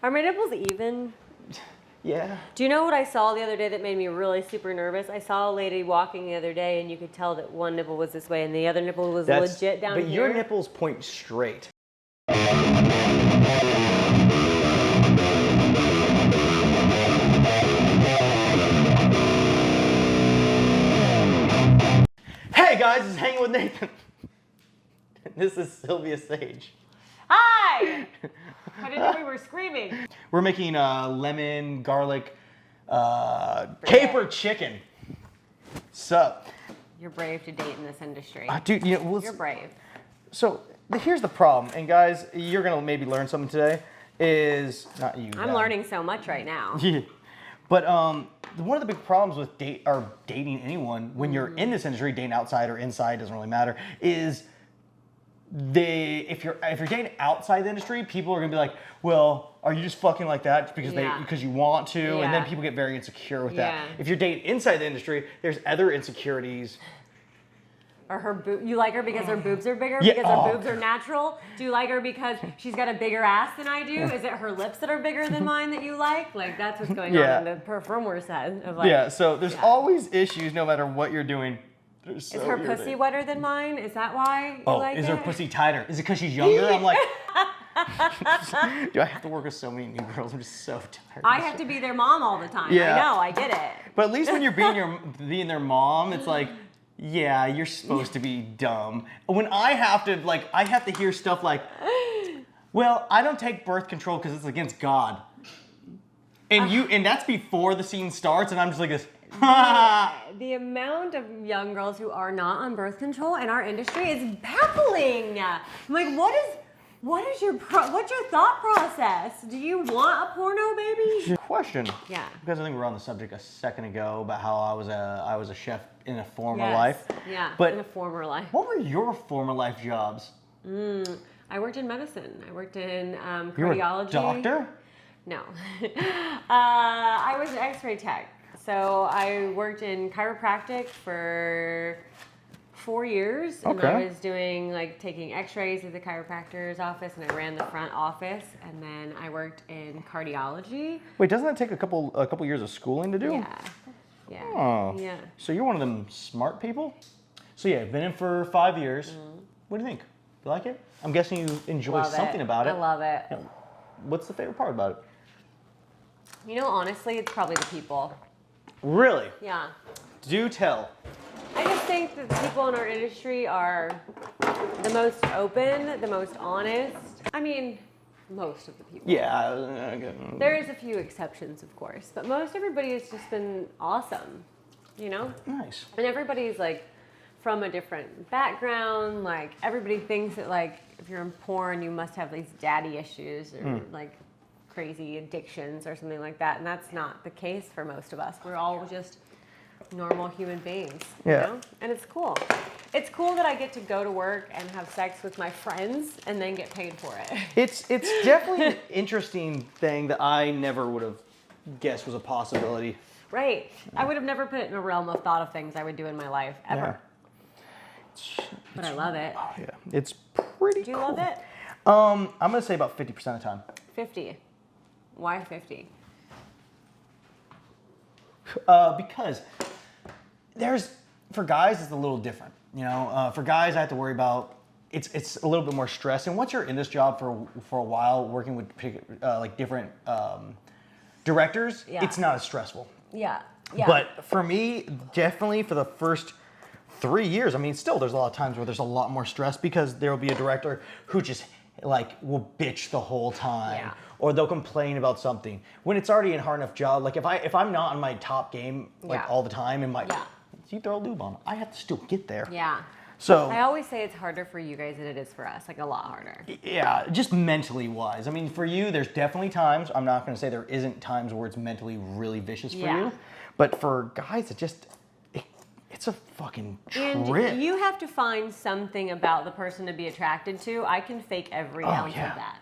Are my nipples even? Yeah. Do you know what I saw the other day that made me really super nervous? I saw a lady walking the other day, and you could tell that one nipple was this way, and the other nipple was legit down here. But your nipples point straight. Hey guys, it's Hanging with Nathan. This is Silvia Saige. Hi! I didn't know we were screaming. We're making lemon, garlic, caper chicken. Sup? You're brave to date in this industry. Dude, you know, You're brave. So here's the problem, and guys, you're gonna maybe learn something today. Is not you. I'm learning so much right now. Yeah. But one of the big problems with dating anyone when you're in this industry, dating outside or inside doesn't really matter, is if you're dating outside the industry, people are gonna be like, well, are you just fucking like that because you want to? And then people get very insecure with that. If you're dating inside the industry, there's other insecurities. Or you like her because her boobs are bigger? Because her boobs are natural? Do you like her because she's got a bigger ass than I do? Is it her lips that are bigger than mine that you like? Like, that's what's going on in the performer side. Of like, so there's always issues no matter what you're doing. Is her pussy wetter than mine? Is that why you like is it? her pussy tighter? Is it because she's younger? I'm like, do I have to work with so many new girls? I'm just so tired. I have to be their mom all the time. Yeah. I know, I get it. But at least when you're being their mom, it's like, yeah, you're supposed to be dumb. When I have to hear stuff like, well, I don't take birth control because it's against God. And that's before the scene starts, and I'm just like this. The amount of young girls who are not on birth control in our industry is baffling. I'm like, what's your thought process? Do you want a porno baby? Question. Yeah. Because I think we were on the subject a second ago about how I was a chef in a former life. Yeah. But in a former life. What were your former life jobs? I worked in medicine. I worked in cardiology. You were a doctor? No. I was an X-ray tech. So I worked in chiropractic for 4 years, and I was doing taking X-rays at the chiropractor's office, and I ran the front office, and then I worked in cardiology. Wait, doesn't that take a couple years of schooling to do? Yeah. Oh. Yeah. So you're one of them smart people. So yeah, been in for 5 years. What do you think? You like it? I'm guessing you enjoy something about it. I love it. Yeah. What's the favorite part about it? You know, honestly, it's probably the people. Really? Yeah. Do tell. I just think that the people in our industry are the most open, the most honest. I mean, most of the people. Yeah. There is a few exceptions, of course, but most everybody has just been awesome, you know? Nice. And everybody's from a different background. Everybody thinks that if you're in porn, you must have these daddy issues or crazy addictions or something like that. And that's not the case for most of us. We're all just normal human beings, you know? And it's cool. It's cool that I get to go to work and have sex with my friends and then get paid for it. It's definitely an interesting thing that I never would have guessed was a possibility. Right. I would have never put it in a realm of thought of things I would do in my life, ever. Yeah. But I love it. Oh, yeah. It's pretty cool. Do you love it? I'm going to say about 50% of the time. 50. Why 50? Because for guys, it's a little different. You know, for guys, I have to worry about, it's a little bit more stress. And once you're in this job for a while, working with different directors, it's not as stressful. Yeah. But for me, definitely for the first 3 years, I mean, still there's a lot of times where there's a lot more stress because there'll be a director who just will bitch the whole time, or they'll complain about something when it's already a hard enough job. If I'm not on my top game all the time, and you throw a lube on, I have to still get there. Yeah. So I always say it's harder for you guys than it is for us, a lot harder. Yeah, just mentally wise. I mean, for you, there's definitely times. I'm not going to say there isn't times where it's mentally really vicious for you, but for guys, it's a fucking trip. And you have to find something about the person to be attracted to. I can fake every ounce of that.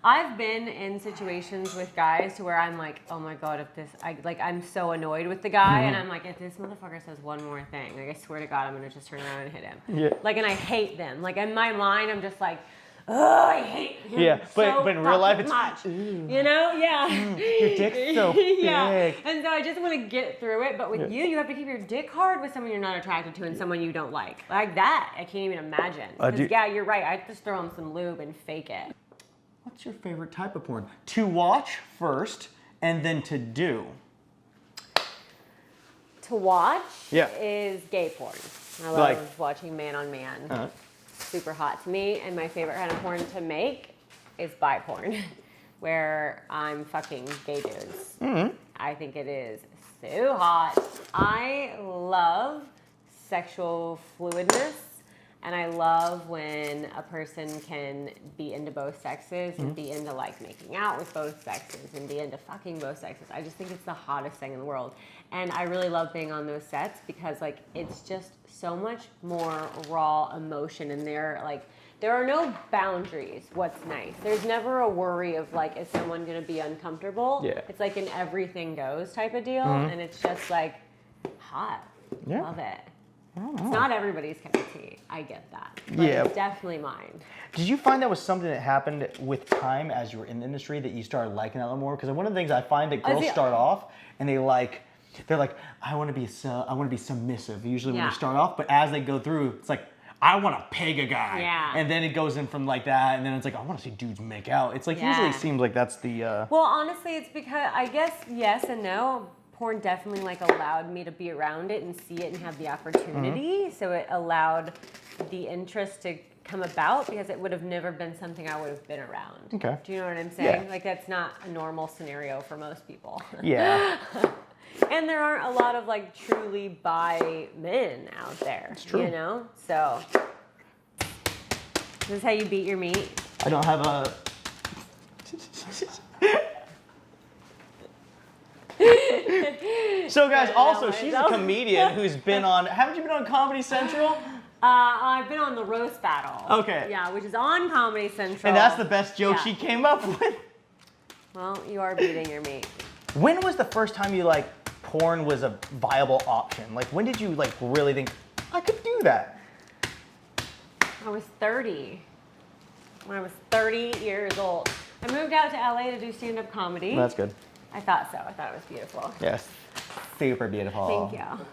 I've been in situations with guys to where I'm like, oh my God, I'm so annoyed with the guy, and I'm like, if this motherfucker says one more thing, I swear to God, I'm gonna just turn around and hit him. Yeah. And I hate them. In my mind, I'm just like, oh, I hate him. Yeah, but so in real life, it's much. You know, yeah. your dick's so Yeah. big. And so I just want to get through it. But with you have to keep your dick hard with someone you're not attracted to and someone you don't like. Like that, I can't even imagine. Because yeah, you're right. I just throw on some lube and fake it. What's your favorite type of porn? To watch first, and then to do. To watch Yeah. is gay porn. I love watching man on man. Super hot to me. And my favorite kind of porn to make is bi porn, where I'm fucking gay dudes. I think it is so hot. I love sexual fluidness, and I love when a person can be into both sexes and be into like making out with both sexes and be into fucking both sexes. I just think it's the hottest thing in the world. And I really love being on those sets because like it's just so much more raw emotion, and there are no boundaries. What's nice, there's never a worry of like, is someone gonna be uncomfortable? Yeah. It's like an everything goes type of deal, and it's just like hot. Yeah. Love it. It's not everybody's cup of tea. I get that. But Yeah. it's definitely mine. Did you find that was something that happened with time as you were in the industry that you started liking that a little more? Because one of the things I find that girls start off and they're like, I want to be submissive. Usually when they start off, but as they go through, it's like, I want to peg a guy. Yeah. And then it goes in from like that, and then it's like, I want to see dudes make out. It's like usually seems like that's the. Well, honestly, it's because I guess yes and no. Porn definitely like allowed me to be around it and see it and have the opportunity. So it allowed the interest to come about because it would have never been something I would have been around. Okay. Do you know what I'm saying? Yeah. Like that's not a normal scenario for most people. Yeah. And there aren't a lot of like truly bi men out there. It's true. You know? So this is how you beat your meat. I don't have a. So guys, also she's a comedian who's been on. Haven't you been on Comedy Central? I've been on the Roast Battle. Okay. Yeah, which is on Comedy Central. And that's the best joke she came up with. Well, you are beating your meat. When was the first time you like porn was a viable option? Like when did you like really think I could do that? I was 30. When I was 30 years old. I moved out to LA to do stand-up comedy. That's good. I thought so. I thought it was beautiful. Yes. Super beautiful. Thank you.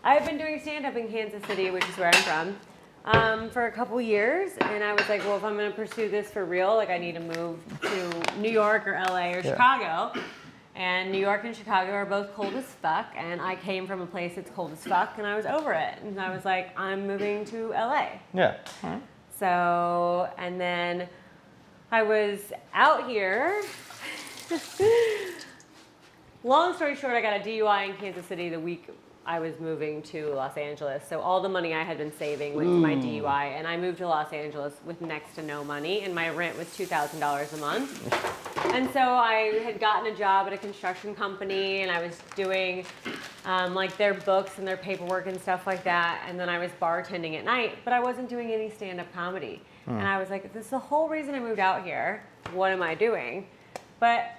I've been doing stand-up in Kansas City, which is where I'm from, for a couple years. And I was like, well, if I'm going to pursue this for real, like I need to move to New York or LA or Chicago. And New York and Chicago are both cold as fuck. And I came from a place that's cold as fuck, and I was over it. And I was like, I'm moving to LA. Yeah. So, and then I was out here. Long story short, I got a DUI in Kansas City the week I was moving to Los Angeles. So all the money I had been saving went to my DUI, and I moved to Los Angeles with next to no money, and my rent was $2,000 a month. And so I had gotten a job at a construction company, and I was doing like their books and their paperwork and stuff like that. And then I was bartending at night, but I wasn't doing any stand-up comedy. And I was like, this is the whole reason I moved out here. What am I doing? But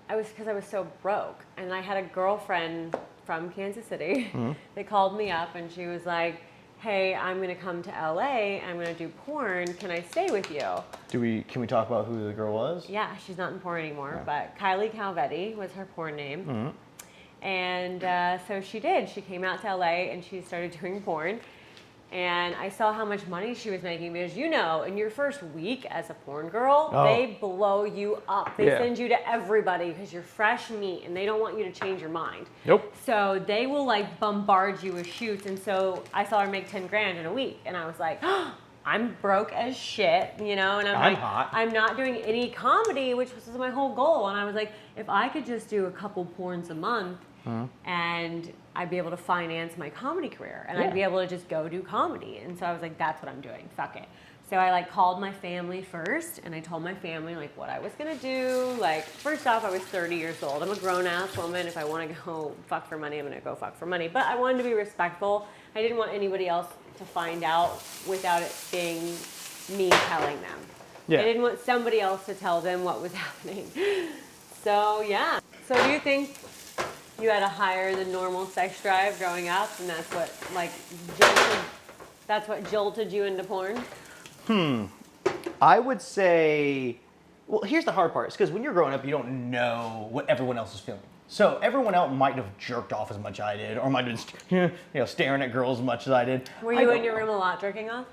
because I was so broke, and I had a girlfriend from Kansas City. They called me up, and she was like, hey, I'm going to come to LA. I'm going to do porn. Can I stay with you? Can we talk about who the girl was? Yeah, she's not in porn anymore, but Kylie Calvetti was her porn name. And so she did. She came out to LA, and she started doing porn. And I saw how much money she was making because, you know, in your first week as a porn girl, they blow you up. They send you to everybody because you're fresh meat and they don't want you to change your mind. Nope. So they will like bombard you with shoots. And so I saw her make 10 grand in a week. And I was like, oh, I'm broke as shit, you know? And I'm like, hot. I'm not doing any comedy, which was my whole goal. And I was like, if I could just do a couple porns a month, and I'd be able to finance my comedy career, and I'd be able to just go do comedy. And so I was like, that's what I'm doing. Fuck it. So I like called my family first, and I told my family like what I was gonna do. Like, first off, I was 30 years old. I'm a grown-ass woman. If I want to go fuck for money, I'm gonna go fuck for money. But I wanted to be respectful. I didn't want anybody else to find out without it being me telling them. I didn't want somebody else to tell them what was happening. So yeah. So do you think you had a higher than normal sex drive growing up, and that's what jolted you into porn? I would say, well, here's the hard part. It's because when you're growing up, you don't know what everyone else is feeling. So everyone else might have jerked off as much as I did, or might have been, staring at girls as much as I did. Were you in your room a lot jerking off?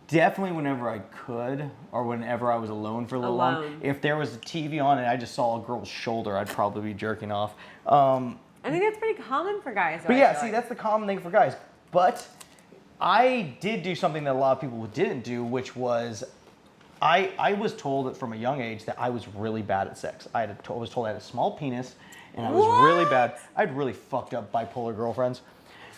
Definitely whenever I could, or whenever I was alone for a little long. If there was a TV on and I just saw a girl's shoulder, I'd probably be jerking off. I think that's pretty common for guys. But yeah, see, that's the common thing for guys. But I did do something that a lot of people didn't do, which was I was told that from a young age that I was really bad at sex. I was told I had a small penis, and I was really bad. I had really fucked up bipolar girlfriends.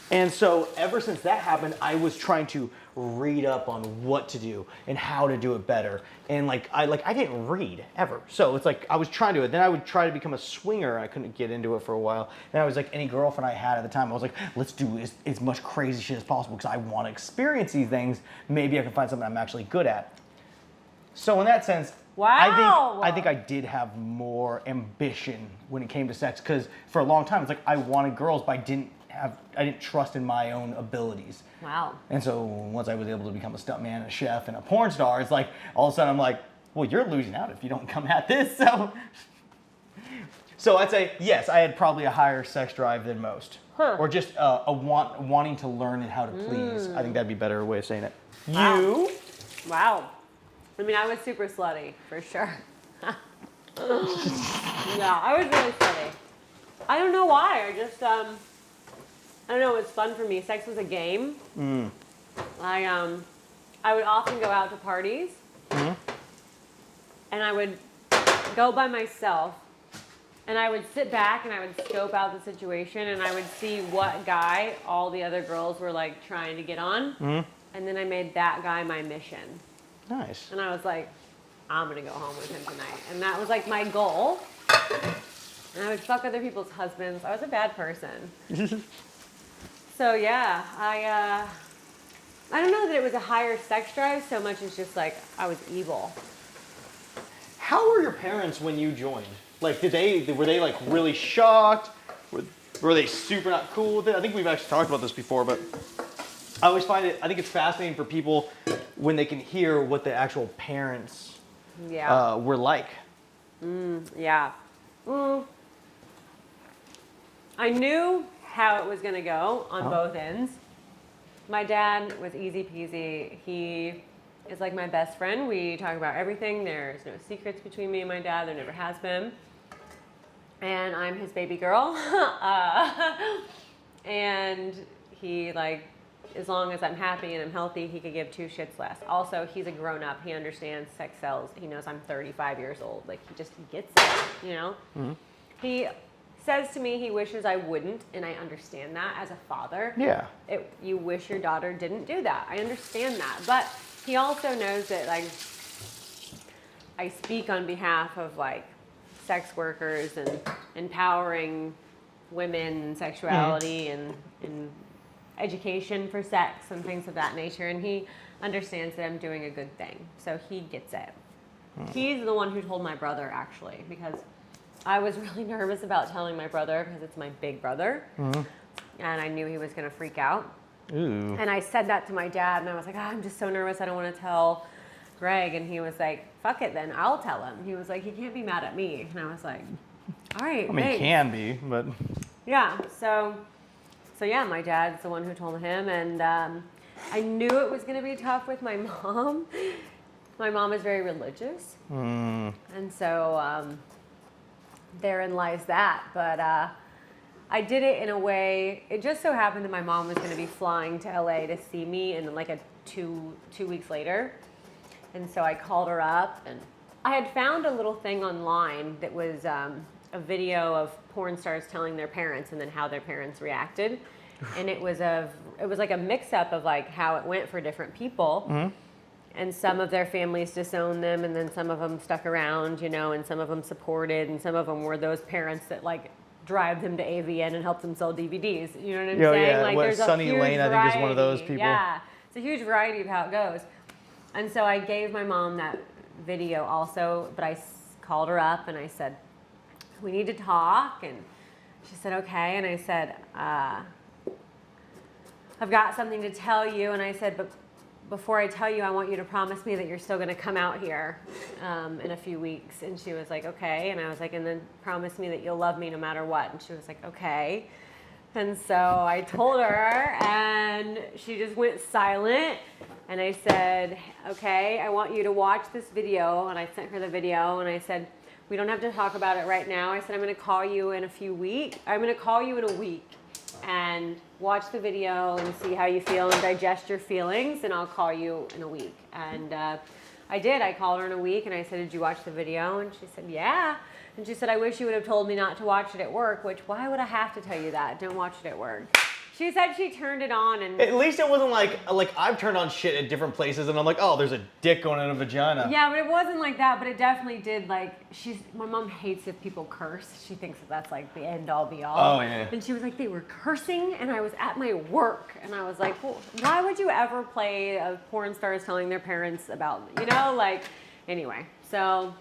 And so ever since that happened, I was trying to read up on what to do and how to do it better. And I didn't read ever. So it's like I was trying to do it. Then I would try to become a swinger, and I couldn't get into it for a while. And I was like, any girlfriend I had at the time, I was like, let's do as much crazy shit as possible because I want to experience these things. Maybe I can find something I'm actually good at. So in that sense, wow. I think I did have more ambition when it came to sex because for a long time it's like I wanted girls, but I didn't trust in my own abilities. Wow. And so once I was able to become a stuntman, a chef, and a porn star, it's like all of a sudden I'm like, well, you're losing out if you don't come at this. So I'd say yes, I had probably a higher sex drive than most, or just wanting to learn and how to please. I think that'd be a better way of saying it. Wow. You? Wow. I mean, I was super slutty for sure. Yeah, I was really slutty. I don't know why. I just I don't know, it was fun for me. Sex was a game. I would often go out to parties, and I would go by myself, and I would sit back and I would scope out the situation, and I would see what guy all the other girls were like trying to get on, and then I made that guy my mission. Nice. And I was like, I'm gonna go home with him tonight, and that was like my goal. And I would fuck other people's husbands. I was a bad person. So yeah, I don't know that it was a higher sex drive so much as just like I was evil. How were your parents when you joined? Like, were they like really shocked? Were they super not cool with it? I think we've actually talked about this before, but I always I think it's fascinating for people when they can hear what the actual parents were like. Yeah. I knew how it was going to go on both ends. My dad was easy peasy. He is like my best friend. We talk about everything. There's no secrets between me and my dad. There never has been. And I'm his baby girl. And he, like, as long as I'm happy and I'm healthy, he could give two shits less. Also, he's a grown up. He understands sex sells. He knows I'm 35 years old. Like, he gets it, you know? He says to me he wishes I wouldn't, and I understand that as a father. Yeah. You wish your daughter didn't do that. I understand that. But he also knows that, like, I speak on behalf of, like, sex workers and empowering women and sexuality and education for sex and things of that nature. And he understands that I'm doing a good thing. So he gets it. He's the one who told my brother, actually, because I was really nervous about telling my brother because it's my big brother. And I knew he was going to freak out. Ooh. And I said that to my dad, and I was like, I'm just so nervous. I don't want to tell Greg. And he was like, fuck it then. I'll tell him. He was like, he can't be mad at me. And I was like, all right, I mean, thanks. he can be, but... Yeah, so yeah, my dad's the one who told him. And I knew it was going to be tough with my mom. My mom is very religious. And so... therein lies that. But I did it in a way, it just so happened that my mom was going to be flying to LA to see me in like two weeks later. And so I called her up, and I had found a little thing online that was a video of porn stars telling their parents and then how their parents reacted. And it was like a mix-up of like how it went for different people. And some of their families disowned them, and then some of them stuck around, you know, and some of them supported, and some of them were those parents that like drive them to AVN and help them sell DVDs. You know what I'm saying? Yeah, like there's Sunny a huge Lane, variety. I think, is one of those people. Yeah, it's a huge variety of how it goes. And so I gave my mom that video also, but I called her up and I said, we need to talk. And she said, okay. And I said, I've got something to tell you. And I said, but before I tell you, I want you to promise me that you're still going to come out here in a few weeks. And she was like, okay. And I was like, and then promise me that you'll love me no matter what. And she was like, okay. And so I told her, and she just went silent. And I said, okay, I want you to watch this video. And I sent her the video, and I said, we don't have to talk about it right now. I said, I'm going to call you in a few weeks. I'm going to call you in a week and watch the video and see how you feel and digest your feelings, and I'll call you in a week. And I did. I called her in a week, and I said, did you watch the video? And she said, yeah. And she said, I wish you would have told me not to watch it at work, which why would I have to tell you that? Don't watch it at work. She said she turned it on, and At least it wasn't like I've turned on shit at different places and I'm like, oh, there's a dick going in a vagina. yeah, but it wasn't like that. But it definitely did. Like, my mom hates if people curse. She thinks that that's like the end all be all. Oh, yeah. And she was like, they were cursing, and I was at my work, and I was like, well, why would you ever play porn stars telling their parents about, like, anyway. So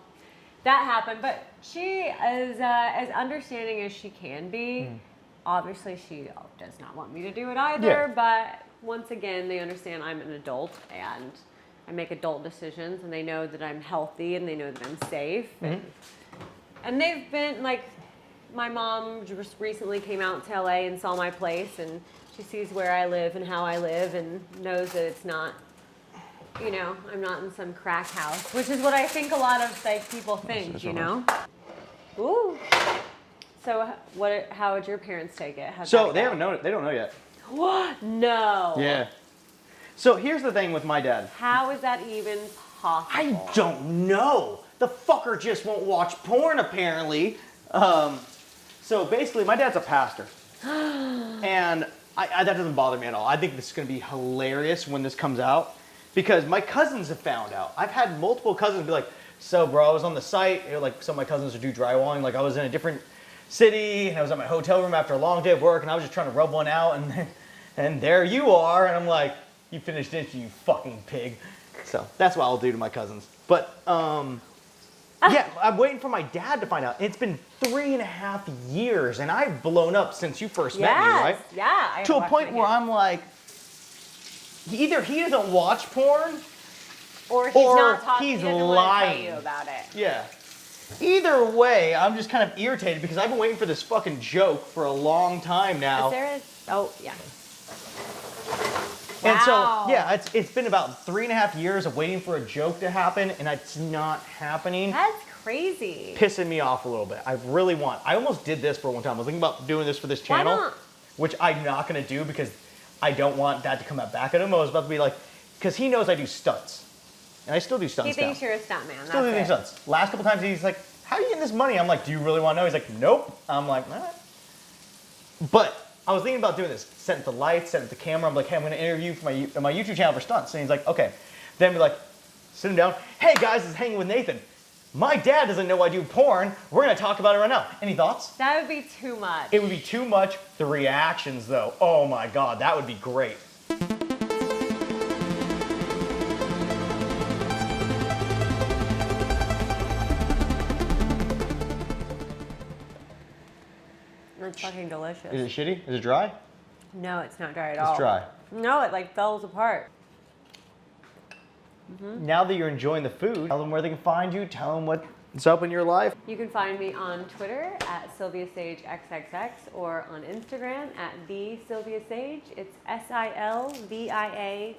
that happened, but she is as understanding as she can be. Obviously, she does not want me to do it either, Yeah. but once again, they understand I'm an adult and I make adult decisions, and they know that I'm healthy and they know that I'm safe. And they've been, like, my mom just recently came out to LA and saw my place, and she sees where I live and how I live and knows that it's not, I'm not in some crack house, which is what I think a lot of, like, people think, Ooh. So how would your parents take it? So they haven't known it. They don't know yet. What? No. Yeah. So here's the thing with my dad. How is that even possible? I don't know. The fucker just won't watch porn apparently. So basically, my dad's a pastor, and that doesn't bother me at all. I think this is going to be hilarious when this comes out because my cousins have found out. I've had multiple cousins be like, "So, bro, I was on the site. Like, some of my cousins would do drywalling. Like, I was in a different city, and I was at my hotel room after a long day of work, and I was just trying to rub one out, and there you are." And I'm like, "You finished it, you fucking pig." So that's what I'll do to my cousins. But yeah, I'm waiting for my dad to find out. It's been 3.5 years, and I've blown up since you first met me, right? Yeah. To a point where I'm like, either he doesn't watch porn, or he's he doesn't want to lying. tell you about it. Yeah. Either way, I'm just kind of irritated because I've been waiting for this fucking joke for a long time now. Is there oh, yeah. And so, Wow. yeah, it's been about 3.5 years of waiting for a joke to happen, and it's not happening. That's crazy. Pissing me off a little bit. I almost did this for one time. I was thinking about doing this for this channel, Why not? which I'm not going to do because I don't want that to come back at him. I was about to be like, because he knows I do stunts. And I still do stunts He thinks now. you're a stuntman. Still doing stunts. Last couple times he's like, how are you getting this money? I'm like, do you really want to know? He's like, nope. I'm like, all right. But I was thinking about doing this. Setting the lights, setting the camera. I'm like, hey, I'm going to interview for my YouTube channel for stunts. And he's like, okay. Then be like, sit him down. Hey guys, this is Hanging with Nathan. My dad doesn't know I do porn. We're going to talk about it right now. Any thoughts? That would be too much. It would be too much. The reactions though, oh my God, that would be great. It's fucking delicious. Is it shitty? Is it dry? No, it's not dry at all. It's dry. No, it like falls apart. Now that you're enjoying the food, tell them where they can find you. Tell them what's up in your life. You can find me on Twitter at Silvia Saige XXX or on Instagram at the Silvia Saige. It's SilviaSaige.